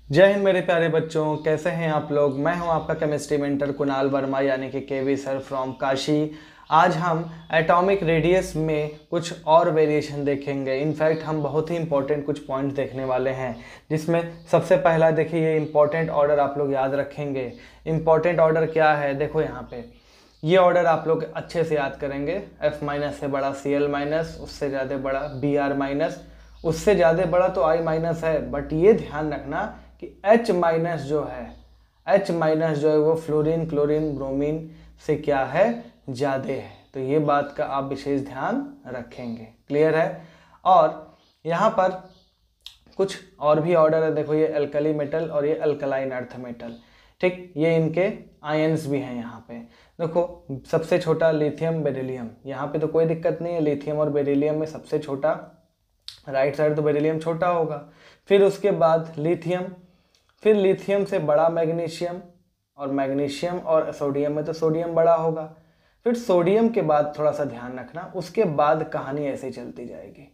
जय हिंद मेरे प्यारे बच्चों, कैसे हैं आप लोग। मैं हूं आपका केमिस्ट्री मेंटर कुणाल वर्मा यानी कि केवी सर फ्रॉम काशी। आज हम एटॉमिक रेडियस में कुछ और वेरिएशन देखेंगे। इनफैक्ट हम बहुत ही इंपॉर्टेंट कुछ पॉइंट्स देखने वाले हैं, जिसमें सबसे पहला देखिए, ये इंपॉर्टेंट ऑर्डर आप लोग याद रखेंगे। इंपॉर्टेंट ऑर्डर क्या है, देखो यहाँ पे ये ऑर्डर आप लोग अच्छे से याद करेंगे। F माइनस से बड़ा Cl माइनस, उससे ज़्यादा बड़ा Br माइनस, उससे ज़्यादा बड़ा तो I माइनस है। बट ये ध्यान रखना कि H माइनस जो है, H माइनस जो है वो फ्लोरीन क्लोरीन ब्रोमीन से क्या है, ज़्यादा है। तो ये बात का आप विशेष ध्यान रखेंगे। क्लियर है। और यहाँ पर कुछ और भी ऑर्डर है। देखो ये अल्कली मेटल और ये अल्कलाइन अर्थ मेटल, ठीक, ये इनके आयंस भी हैं यहाँ पे। देखो सबसे छोटा लिथियम बेरिलियम, यहाँ पे तो कोई दिक्कत नहीं है। लिथियम और बेरिलियम में सबसे छोटा राइट साइड तो बेरिलियम छोटा होगा। फिर उसके बाद लिथियम, फिर लिथियम से बड़ा मैग्नीशियम, और मैग्नीशियम और सोडियम में तो सोडियम बड़ा होगा। फिर सोडियम के बाद थोड़ा सा ध्यान रखना, उसके बाद कहानी ऐसे चलती जाएगी,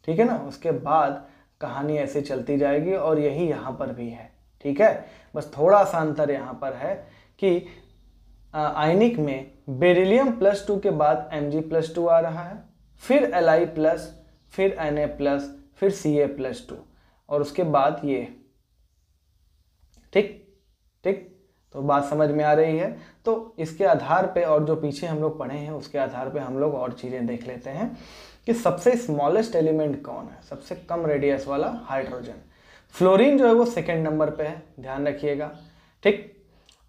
ठीक है ना। उसके बाद कहानी ऐसे चलती जाएगी और यही यहाँ पर भी है, ठीक है। बस थोड़ा सा अंतर यहाँ पर है कि आयनिक में बेरिलियम +2 के बाद Mg+2 आ रहा है, फिर Li+, फिर Na+, फिर Ca+2 और उसके बाद ये, ठीक ठीक। तो बात समझ में आ रही है। तो इसके आधार पे और जो पीछे हम लोग पढ़े हैं उसके आधार पे हम लोग और चीज़ें देख लेते हैं कि सबसे स्मॉलेस्ट एलिमेंट कौन है, सबसे कम रेडियस वाला हाइड्रोजन। फ्लोरीन जो है वो सेकेंड नंबर पे है, ध्यान रखिएगा, ठीक।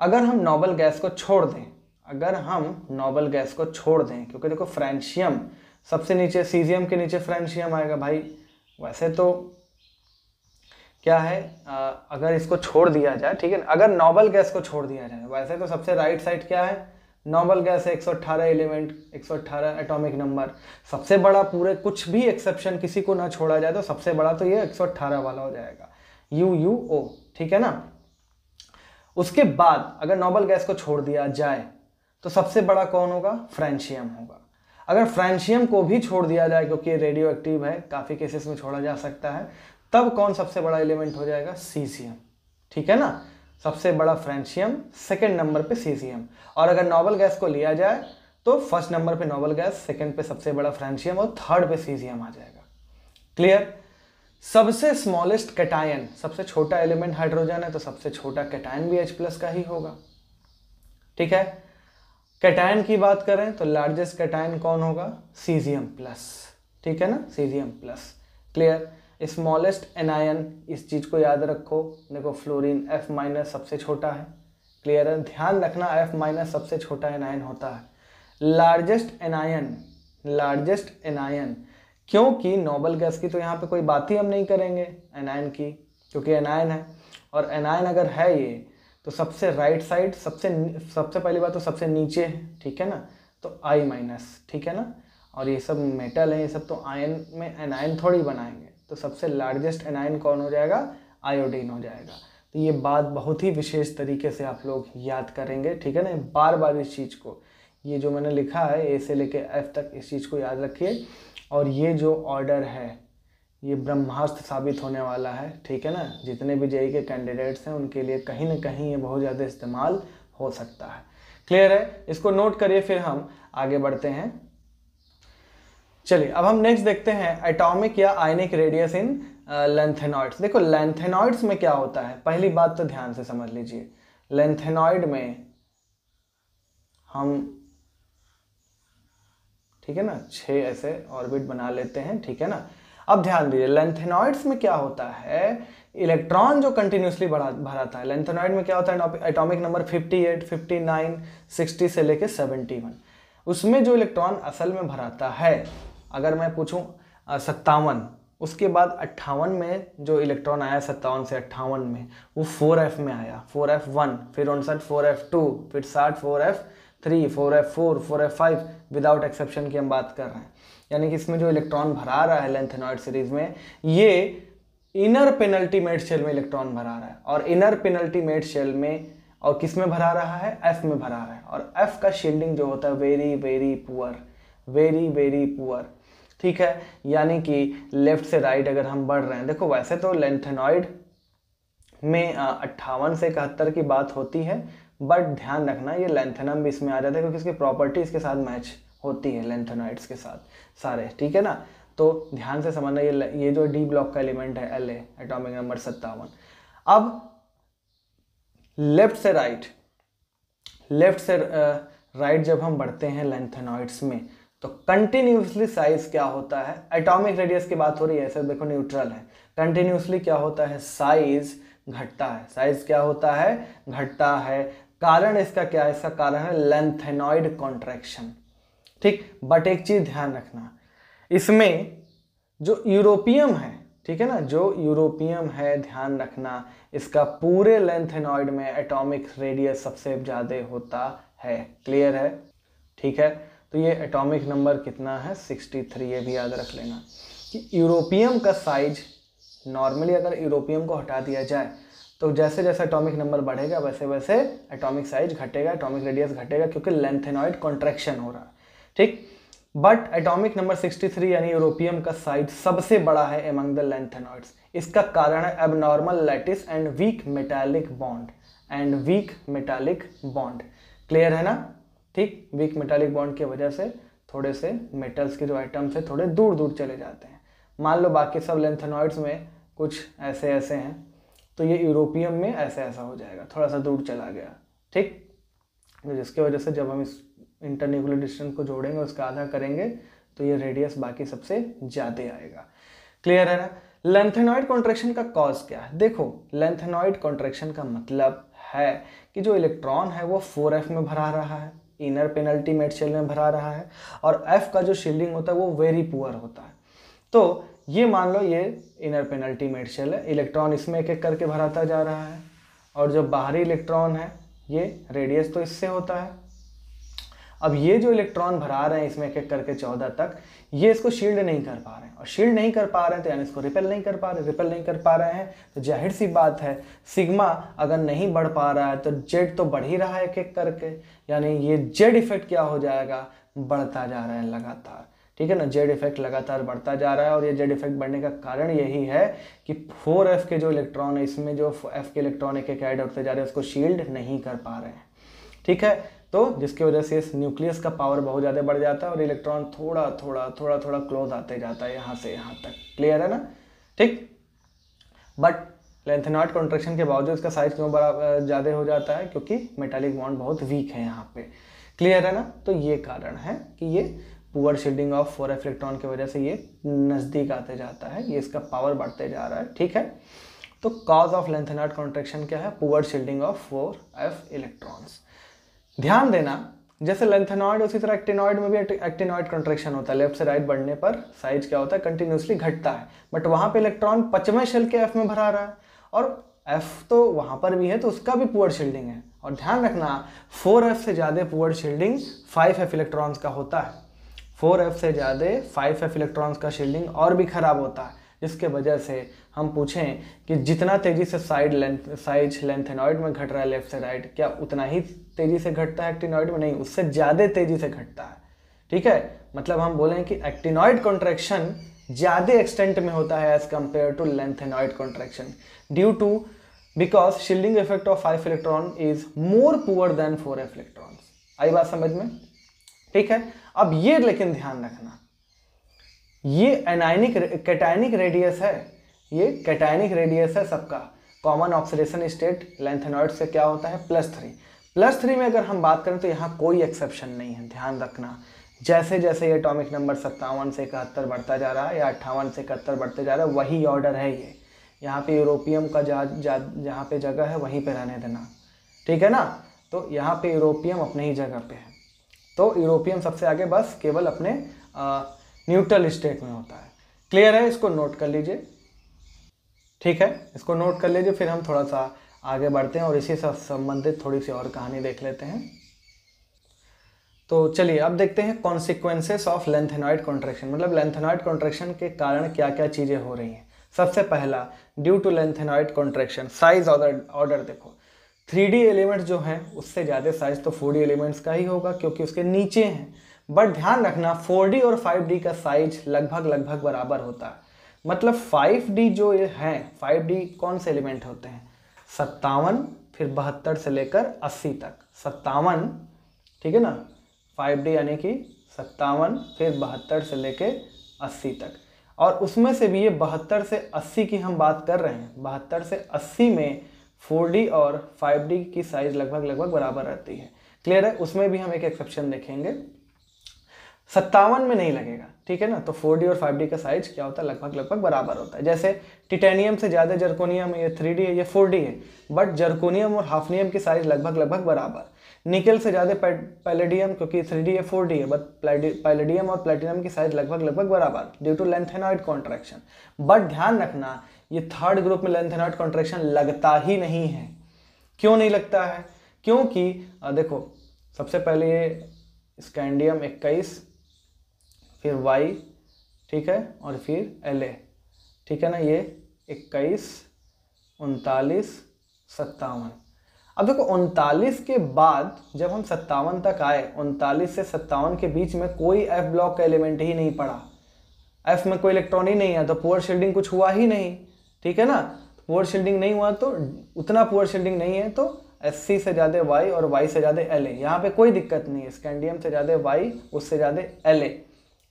अगर हम नोबल गैस को छोड़ दें, अगर हम नोबल गैस को छोड़ दें, क्योंकि देखो फ्रेंशियम सबसे नीचे, सीजियम के नीचे फ्रेंशियम आएगा भाई। वैसे तो क्या है, अगर इसको छोड़ दिया जाए, ठीक है ना, अगर नोबल गैस को छोड़ दिया जाए, वैसे तो सबसे राइट साइड क्या है, नोबल गैस है, 118 एलिमेंट, 118 एटॉमिक नंबर, सबसे बड़ा। पूरे कुछ भी एक्सेप्शन किसी को ना छोड़ा जाए तो सबसे बड़ा तो ये 118 वाला हो जाएगा, UUO, ठीक है ना। उसके बाद अगर नोबल गैस को छोड़ दिया जाए तो सबसे बड़ा कौन होगा, फ्रेंशियम होगा। अगर फ्रेंशियम को भी छोड़ दिया जाए, क्योंकि ये रेडियो एक्टिव है, काफ़ी केसेस में छोड़ा जा सकता है, तब कौन सबसे बड़ा एलिमेंट हो जाएगा, सीजियम, ठीक है ना। सबसे बड़ा फ्रेंशियम, सेकंड नंबर पे सीजियम। और अगर नोबल गैस को लिया जाए तो फर्स्ट नंबर पे नोबल गैस, सेकंड पे सबसे बड़ा फ्रेंशियम और थर्ड पे सीजियम आ जाएगा। क्लियर। सबसे स्मॉलेस्ट कैटायन, सबसे छोटा एलिमेंट हाइड्रोजन है तो सबसे छोटा कैटायन भी H+ का ही होगा, ठीक है। कैटायन की बात करें तो लार्जेस्ट कैटायन कौन होगा, सीजियम+, ठीक है ना, सीजियम+। क्लियर। स्मॉलेस्ट एनायन, इस चीज को याद रखो, देखो फ्लोरीन F- सबसे छोटा है। क्लियर है, ध्यान रखना F- सबसे छोटा एनायन होता है। लार्जेस्ट एनायन, लार्जेस्ट एनायन, क्योंकि नोबल गैस की तो यहाँ पे कोई बात ही हम नहीं करेंगे एनायन की, क्योंकि एनायन है। और एनायन अगर है ये तो सबसे राइट साइड, सबसे पहली बात तो सबसे नीचे है, ठीक है ना, तो I-, ठीक है ना। और ये सब मेटल है, ये सब तो आयन में एनायन थोड़ी बनाएंगे, तो सबसे लार्जेस्ट एनायन कौन हो जाएगा, आयोडीन हो जाएगा। तो ये बात बहुत ही विशेष तरीके से आप लोग याद करेंगे, ठीक है ना। बार बार इस चीज़ को, ये जो मैंने लिखा है A से लेके F तक, इस चीज़ को याद रखिए। और ये जो ऑर्डर है ये ब्रह्मास्त्र साबित होने वाला है, ठीक है ना। जितने भी जेई के कैंडिडेट्स हैं उनके लिए कहीं ना कहीं ये बहुत ज़्यादा इस्तेमाल हो सकता है। क्लियर है, इसको नोट करिए, फिर हम आगे बढ़ते हैं। चलिए अब हम नेक्स्ट देखते हैं एटॉमिक या आयनिक रेडियस इन लैंथेनॉइड्स। देखो लैंथेनॉइड्स में क्या होता है, पहली बात तो ध्यान से समझ लीजिए। लैंथेनॉइड में हम, ठीक है ना, 6 ऐसे ऑर्बिट बना लेते हैं, ठीक है ना। अब ध्यान दीजिए, लैंथेनॉइड्स में क्या होता है, इलेक्ट्रॉन जो कंटिन्यूसली भराता है। लैंथेनॉइड में क्या होता है, एटॉमिक नंबर 58, 59, 60 से लेके 71, उसमें जो इलेक्ट्रॉन असल में भराता है, अगर मैं पूछूं 57, उसके बाद 58 में जो इलेक्ट्रॉन आया 57 से 58 में, वो 4f में आया, 4f1, फिर 59 4f2, फिर 60 4f3, 4f4, 4f5, without exception की हम बात कर रहे हैं। यानी कि इसमें जो इलेक्ट्रॉन भरा रहा है लैंथेनॉइड सीरीज में, ये इनर पेनल्टीमेट शेल में इलेक्ट्रॉन भरा रहा है। और इनर पेनल्टीमेट शेल में और किस में भरा रहा है, F में भरा रहा है। और F का शील्डिंग जो होता है very very poor, very very poor, ठीक है। यानी कि लेफ्ट से राइट अगर हम बढ़ रहे हैं, देखो वैसे तो लैंथेनॉइड में 58 से 71 की बात होती है, बट ध्यान रखना ये लेंथेनम भी इसमें आ जाता है क्योंकि इसकी प्रॉपर्टी इसके साथ मैच होती है लेंथेनॉइड्स के साथ सारे, ठीक है ना। तो ध्यान से समझना ये जो डी ब्लॉक का एलिमेंट है La, एटॉमिक नंबर 57। अब लेफ्ट से राइट जब हम बढ़ते हैं लेंथेनॉइड्स में तो कंटिन्यूसली साइज क्या होता है, एटॉमिक रेडियस की बात हो रही है, ऐसे देखो न्यूट्रल है, कंटिन्यूसली क्या होता है, साइज घटता है। साइज क्या होता है, घटता है। कारण इसका क्या है, इसका कारण है लेंथेनॉइड कॉन्ट्रैक्शन, ठीक। बट एक चीज ध्यान रखना, इसमें जो यूरोपियम है, ठीक है ना, जो यूरोपियम है, ध्यान रखना इसका पूरे लेंथेनॉइड में एटॉमिक रेडियस सबसे ज़्यादा होता है। क्लियर है, ठीक है। तो ये एटॉमिक नंबर कितना है, 63। ये भी याद रख लेना कि यूरोपियम का साइज नॉर्मली अगर यूरोपियम को हटा दिया जाए तो जैसे जैसे एटॉमिक नंबर बढ़ेगा वैसे वैसे एटॉमिक साइज घटेगा, एटॉमिक रेडियस घटेगा, क्योंकि लेंथेनॉइड कॉन्ट्रैक्शन हो रहा है, ठीक। बट एटॉमिक नंबर 63 यानी यूरोपियम का साइज सबसे बड़ा है एमंग द लेंथेनॉइड्स। इसका कारण है abnormal lattice and weak metallic bond, clear है ना, ठीक। वीक मेटालिक बॉन्ड की वजह से थोड़े से मेटल्स के जो आइटम्स है थोड़े दूर दूर चले जाते हैं। मान लो बाकी सब लेंथेनॉइड्स में कुछ ऐसे ऐसे हैं तो ये यूरोपियम में ऐसे ऐसा हो जाएगा, थोड़ा सा दूर चला गया, ठीक। तो जिसकी वजह से जब हम इस इंटरन्यूक्लियर डिस्टेंस को जोड़ेंगे, उसका आधा करेंगे तो ये रेडियस बाकी सबसे ज़्यादा आएगा। क्लियर है ना। लेंथेनॉइड कॉन्ट्रैक्शन का कॉज क्या है, देखो लेंथेनॉइड कॉन्ट्रैक्शन का मतलब है कि जो इलेक्ट्रॉन है वो 4f में भरा रहा है, इनर पेनल्टीमेट शेल में भरा रहा है, और f का जो शील्डिंग होता है वो वेरी पुअर होता है। तो ये मान लो ये इनर पेनल्टीमेट शेल है, इलेक्ट्रॉन इसमें एक एक करके भराता जा रहा है, और जो बाहरी इलेक्ट्रॉन है ये रेडियस तो इससे होता है। अब ये जो इलेक्ट्रॉन भरा रहे हैं इसमें एक एक करके 14 तक, ये इसको शील्ड नहीं कर पा रहे हैं, और शील्ड नहीं कर पा रहे हैं तो यानी इसको रिपेल नहीं कर पा रहे हैं, तो जाहिर सी बात है सिग्मा अगर नहीं बढ़ पा रहा है तो जेड तो बढ़ ही रहा है एक एक करके, यानी ये जेड इफेक्ट क्या हो जाएगा, बढ़ता जा रहा है लगातार, ठीक है ना। जेड इफेक्ट लगातार बढ़ता जा रहा है, और ये जेड इफेक्ट बढ़ने का कारण यही है कि 4f के जो इलेक्ट्रॉन है इसमें जो f के इलेक्ट्रॉन एक एक ऐड होते जा रहे हैं उसको शील्ड नहीं कर पा रहे हैं, ठीक है। तो जिसकी वजह से इस न्यूक्लियस का पावर बहुत ज़्यादा बढ़ जाता है और इलेक्ट्रॉन थोड़ा थोड़ा क्लोज आते जाता है यहाँ से यहाँ तक। क्लियर है ना, ठीक। बट लेंथेनॉइड कॉन्ट्रैक्शन के बावजूद इसका साइज क्यों बड़ा ज़्यादा हो जाता है, क्योंकि मेटालिक बॉन्ड बहुत वीक है यहाँ पे। क्लियर है ना, तो ये कारण है कि ये poor shielding of 4f electron की वजह से ये नज़दीक आते जाता है, ये इसका पावर बढ़ते जा रहा है, ठीक है। तो कॉज ऑफ लेंथेनॉइड कॉन्ट्रैक्शन क्या है, poor shielding of 4f electrons. ध्यान देना जैसे लेंथेनॉइड उसी तरह एक्टिनॉइड में भी एक्टिनॉइड कॉन्ट्रैक्शन होता है, लेफ्ट से राइट बढ़ने पर साइज क्या होता है, कंटिन्यूसली घटता है, बट वहां पे इलेक्ट्रॉन 5वें शेल के f में भरा रहा है, और f तो वहां पर भी है तो उसका भी पुअर शील्डिंग है। और ध्यान रखना 4f से ज़्यादा पुअर शील्डिंग 5f इलेक्ट्रॉन्स का होता है, 4f से ज़्यादा 5f इलेक्ट्रॉन्स का शील्डिंग और भी खराब होता है, जिसके वजह से हम पूछें कि जितना तेजी से साइज लेंथेनॉइड में घट रहा है लेफ्ट से राइट, क्या उतना ही तेजी से घटता है एक्टिनॉइड में? नहीं, उससे ज़्यादा तेजी से घटता है, ठीक है। मतलब हम बोलें कि एक्टिनॉइड कॉन्ट्रैक्शन ज़्यादा एक्सटेंट में होता है as compare to lanthanoid contraction, due to because shielding effect of 5 electron is more poor than 4f electrons. आई बात समझ में, ठीक है। अब ये लेकिन ध्यान रखना, ये कैटायनिक रेडियस है, ये कैटायनिक रेडियस है सबका। कॉमन ऑक्सीडेशन स्टेट लेंथेनॉइड से क्या होता है, +3 में अगर हम बात करें तो यहाँ कोई एक्सेप्शन नहीं है। ध्यान रखना जैसे जैसे ये एटॉमिक नंबर 57 से 71 बढ़ता जा रहा है या 58 से 71 बढ़ते जा रहा है, वही ऑर्डर है ये। यहाँ पे यूरोपियम का जहाँ पे जगह है वहीं पे रहने देना, ठीक है ना। तो यहाँ पे यूरोपियम अपने ही जगह पे है, तो यूरोपियम सबसे आगे बस केवल अपने न्यूट्रल स्टेट में होता है। क्लियर है, इसको नोट कर लीजिए, ठीक है, इसको नोट कर लीजिए। फिर हम थोड़ा सा आगे बढ़ते हैं और इसी से संबंधित थोड़ी सी और कहानी देख लेते हैं। तो चलिए अब देखते हैं कॉन्सिक्वेंसेस ऑफ लेंथेनॉइड कॉन्ट्रैक्शन, मतलब लेंथेनॉइड कॉन्ट्रैक्शन के कारण क्या क्या चीज़ें हो रही हैं। सबसे पहला, due to lanthanoid contraction size order देखो, 3D एलिमेंट्स जो हैं उससे ज़्यादा साइज तो 4D एलिमेंट्स का ही होगा क्योंकि उसके नीचे हैं। बट ध्यान रखना 4D और 5D का साइज लगभग बराबर होता है। मतलब 5D जो है, 5D कौन से एलिमेंट होते हैं, 57, फिर 72 से लेकर 80 तक। 57, ठीक है ना, 5D यानी कि 57, फिर 72 से लेके 80 तक। और उसमें से भी ये 72 से 80 की हम बात कर रहे हैं। 72 से 80 में 4D और 5D की साइज लगभग बराबर रहती है। क्लियर है? उसमें भी हम एक एक्सेप्शन देखेंगे, 57 में नहीं लगेगा, ठीक है ना। तो 4D और 5D का साइज क्या होता है, लगभग बराबर होता है। जैसे टिटेनियम से ज़्यादा जर्कोनियम, ये 3D है, ये 4D है, बट जर्कोनियम और हाफनियम की साइज लगभग बराबर। निकल से ज़्यादा पैलेडियम, क्योंकि 3D है 4D है, बट पैलेडियम और प्लेटिनम की साइज लगभग बराबर due to lanthanoid contraction. But ध्यान रखना, ये थर्ड ग्रुप में लेंथेनॉइड कॉन्ट्रैक्शन लगता ही नहीं है। क्यों नहीं लगता है? क्योंकि देखो, सबसे पहले ये स्कैंडियम 21, फिर Y, ठीक है, और फिर La, ठीक है ना, ये 21, 39, 57। अब देखो 39 के बाद जब हम 57 तक आए, 39 से 57 के बीच में कोई F ब्लॉक का एलिमेंट ही नहीं पड़ा, F में कोई इलेक्ट्रॉन ही नहीं है, तो पुअर शील्डिंग कुछ हुआ ही नहीं, ठीक है ना। पुअर शील्डिंग नहीं हुआ तो उतना पुअर शील्डिंग नहीं है, तो Sc से ज़्यादा Y और Y से ज़्यादा La, यहाँ पे कोई दिक्कत नहीं है। स्कैंडियम से ज़्यादा Y, उससे ज़्यादा La,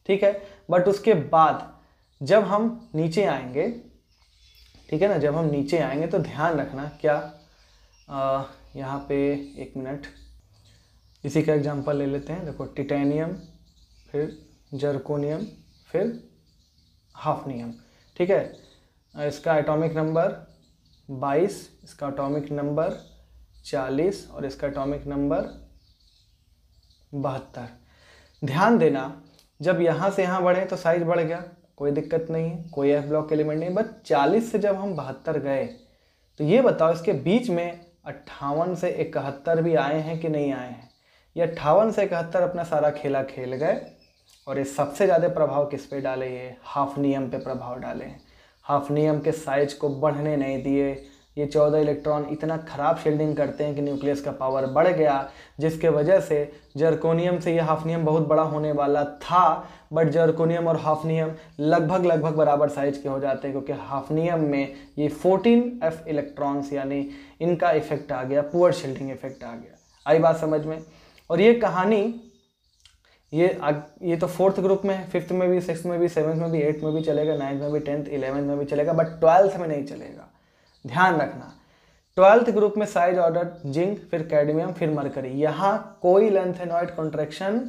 ठीक है। बट उसके बाद जब हम नीचे आएंगे, ठीक है ना, जब हम नीचे आएंगे तो ध्यान रखना क्या, यहाँ पे एक मिनट, इसी का एग्जांपल ले लेते हैं। देखो टिटेनियम, फिर जर्कोनियम, फिर हाफनियम, ठीक है। इसका एटॉमिक नंबर 22, इसका एटॉमिक नंबर 40 और इसका एटॉमिक नंबर 72। ध्यान देना, जब यहाँ से यहाँ बढ़े तो साइज बढ़ गया, कोई दिक्कत नहीं है, कोई F ब्लॉक एलिमेंट नहीं। बट 40 से जब हम 72 गए तो ये बताओ इसके बीच में 58 से 71 भी आए हैं कि नहीं आए हैं? ये 58 से 71 अपना सारा खेला खेल गए, और ये सबसे ज़्यादा प्रभाव किस पे डाले? ये हाफनियम पे प्रभाव डाले हैं। हाफनियम के साइज को बढ़ने नहीं दिए। ये 14 इलेक्ट्रॉन इतना ख़राब शील्डिंग करते हैं कि न्यूक्लियस का पावर बढ़ गया, जिसके वजह से जर्कोनियम से ये हाफनियम बहुत बड़ा होने वाला था, बट जर्कोनियम और हाफनियम लगभग बराबर साइज के हो जाते हैं, क्योंकि हाफनियम में ये 14F इलेक्ट्रॉन्स यानी इनका इफेक्ट आ गया, पुअर शील्डिंग इफेक्ट आ गया। आई बात समझ में? और ये कहानी ये तो फोर्थ ग्रुप में है, फिफ्थ में भी, सिक्स में भी, सेवन्थ में भी, एट्थ में भी चलेगा, नाइन्थ में भी, 10th 11th में भी चलेगा, बट 12th में नहीं चलेगा। ध्यान रखना, 12th ग्रुप में साइज ऑर्डर जिंक, फिर कैडमियम, फिर मरकरी, यहाँ कोई लेंथेनॉइड कॉन्ट्रैक्शन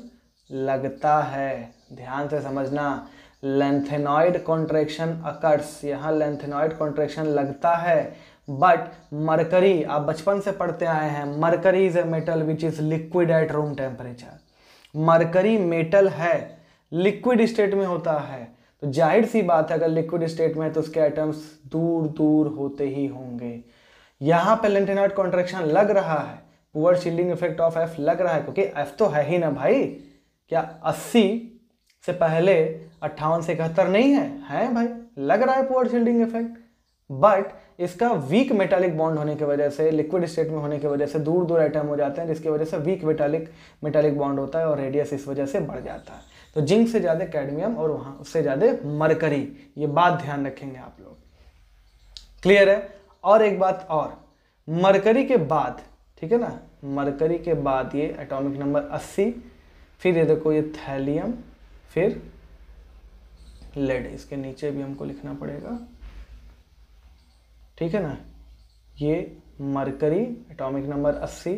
लगता है। ध्यान से समझना, लेंथेनॉइड कॉन्ट्रैक्शन अकर्स, यहाँ लेंथेनॉइड कॉन्ट्रैक्शन लगता है। बट मरकरी, आप बचपन से पढ़ते आए हैं, mercury is a metal which is liquid at room temperature. Mercury metal है, लिक्विड स्टेट में होता है, तो जाहिर सी बात है अगर लिक्विड स्टेट में है तो उसके एटम्स दूर दूर होते ही होंगे। यहाँ पे लेंथेनॉइड कॉन्ट्रैक्शन लग रहा है, poor shielding effect of F लग रहा है, क्योंकि F तो है ही ना भाई। क्या 80 से पहले 58 से 71 नहीं है? है भाई, लग रहा है पुअर शील्डिंग इफेक्ट, बट इसका वीक मेटालिक बॉन्ड होने की वजह से, लिक्विड स्टेट में होने की वजह से दूर दूर एटम हो जाते हैं, जिसकी वजह से वीक मेटालिक बॉन्ड होता है और रेडियस इस वजह से बढ़ जाता है। तो जिंक से ज़्यादा कैडमियम और वहाँ उससे ज़्यादा मरकरी, ये बात ध्यान रखेंगे आप लोग। क्लियर है? और एक बात और, मरकरी के बाद, ठीक है ना, मरकरी के बाद ये एटॉमिक नंबर 80, फिर ये देखो ये थैलियम, फिर लेड, इसके नीचे भी हमको लिखना पड़ेगा, ठीक है ना, ये मरकरी एटॉमिक नंबर 80,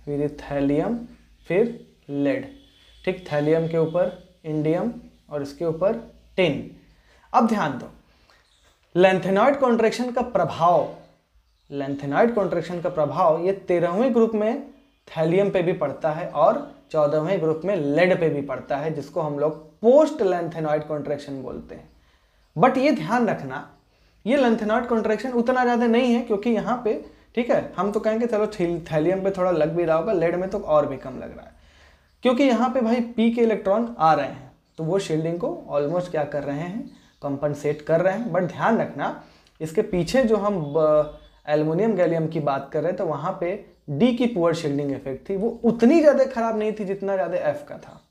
फिर ये थैलियम, फिर लेड, ठीक, थैलियम के ऊपर इंडियम और इसके ऊपर टिन। अब ध्यान दो, लेंथेनॉइड कॉन्ट्रैक्शन का प्रभाव, लेंथेनॉइड कॉन्ट्रैक्शन का प्रभाव ये 13वें ग्रुप में थैलियम पे भी पड़ता है और 14वें ग्रुप में लेड पे भी पड़ता है, जिसको हम लोग पोस्ट लेंथेनॉइड कॉन्ट्रैक्शन बोलते हैं। बट ये ध्यान रखना, ये लेंथेनॉइड कॉन्ट्रैक्शन उतना ज़्यादा नहीं है, क्योंकि यहाँ पे, ठीक है, हम तो कहेंगे चलो थैलियम पे थोड़ा लग भी रहा होगा, लेड में तो और भी कम लग रहा है, क्योंकि यहाँ पे भाई P के इलेक्ट्रॉन आ रहे हैं, तो वो शील्डिंग को ऑलमोस्ट क्या कर रहे हैं, कंपनसेट कर रहे हैं। बट ध्यान रखना, इसके पीछे जो हम एल्युमिनियम गैलियम की बात कर रहे हैं, तो वहाँ पे D की पुअर शील्डिंग इफेक्ट थी, वो उतनी ज़्यादा खराब नहीं थी जितना ज़्यादा F का था,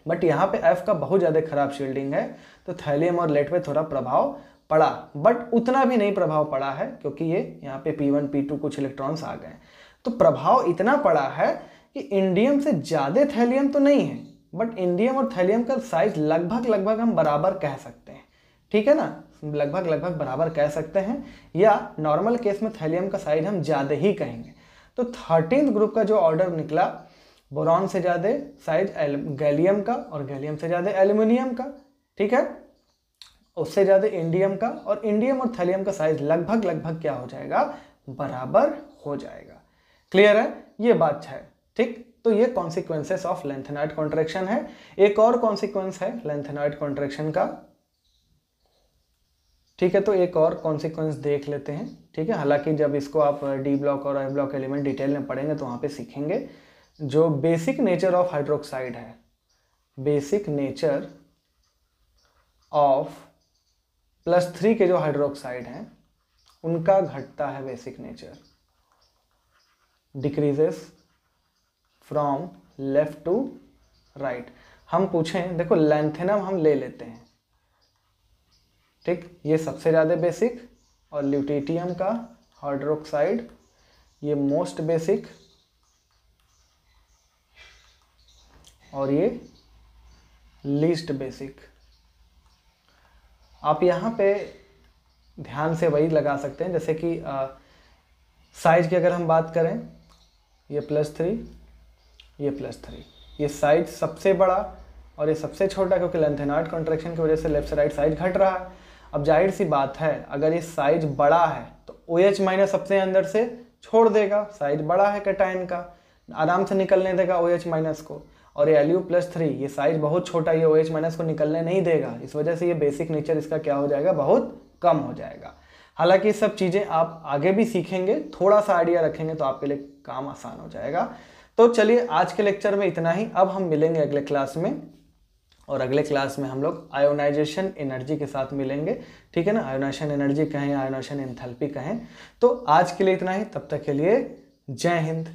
बट यहाँ पे F का बहुत ज़्यादा खराब शील्डिंग है, तो थैलियम और लेड पे थोड़ा प्रभाव पड़ा, बट उतना भी नहीं प्रभाव पड़ा है क्योंकि ये यहाँ पे P1 P2 कुछ इलेक्ट्रॉन्स आ गए। तो प्रभाव इतना पड़ा है कि इंडियम से ज़्यादा थैलियम तो नहीं है, बट इंडियम और थैलियम का साइज लगभग हम बराबर कह सकते हैं, ठीक है ना, लगभग बराबर कह सकते हैं, या नॉर्मल केस में थैलियम का साइज हम ज़्यादा ही कहेंगे। तो 13th ग्रुप का जो ऑर्डर निकला, बोरॉन से ज़्यादा साइज गैलियम का और गैलियम से ज़्यादा एल्युमिनियम का, ठीक है, उससे ज़्यादा इंडियम का, और इंडियम और थैलियम का साइज लगभग क्या हो जाएगा, बराबर हो जाएगा। क्लियर है, ये बात है, ठीक। तो ये कॉन्सिक्वेंसेस ऑफ लेंथेनॉइड कॉन्ट्रैक्शन है। एक और कॉन्सिक्वेंस है लेंथेनॉइड कॉन्ट्रैक्शन का, ठीक है, तो एक और कॉन्सिक्वेंस देख लेते हैं, ठीक है। हालांकि जब इसको आप डी ब्लॉक और आई ब्लॉक एलिमेंट डिटेल में पढ़ेंगे तो वहाँ पे सीखेंगे। जो बेसिक नेचर ऑफ हाइड्रोक्साइड है, बेसिक नेचर ऑफ +3 के जो हाइड्रोक्साइड हैं उनका घटता है basic nature, decreases from left to right. हम पूछें, देखो लैंथेनम हम ले लेते हैं, ठीक, ये सबसे ज़्यादा बेसिक, और ल्यूटियम का हाइड्रोक्साइड ये मोस्ट बेसिक, और ये लीस्ट बेसिक। आप यहाँ पे ध्यान से वही लगा सकते हैं, जैसे कि साइज की अगर हम बात करें, ये +3, ये +3, ये साइज सबसे बड़ा और ये सबसे छोटा, क्योंकि लेंथेनॉइड कॉन्ट्रैक्शन की वजह से लेफ्ट से राइट साइज घट रहा है। अब जाहिर सी बात है, अगर ये साइज बड़ा है तो OH- अपने अंदर से छोड़ देगा, साइज बड़ा है कैटायन का, आराम से निकलने देगा OH- को, और ये Lu+3 ये साइज बहुत छोटा, ये OH- को निकलने नहीं देगा, इस वजह से ये बेसिक नेचर इसका क्या हो जाएगा, बहुत कम हो जाएगा। हालांकि ये सब चीज़ें आप आगे भी सीखेंगे, थोड़ा सा आइडिया रखेंगे तो आपके लिए काम आसान हो जाएगा। तो चलिए आज के लेक्चर में इतना ही, अब हम मिलेंगे अगले क्लास में, और अगले क्लास में हम लोग आयोनाइजेशन एनर्जी के साथ मिलेंगे, ठीक है ना, आयोनाइजेशन एनर्जी कहें, आयोनाइजेशन एंथैल्पी कहें। तो आज के लिए इतना ही, तब तक के लिए जय हिंद।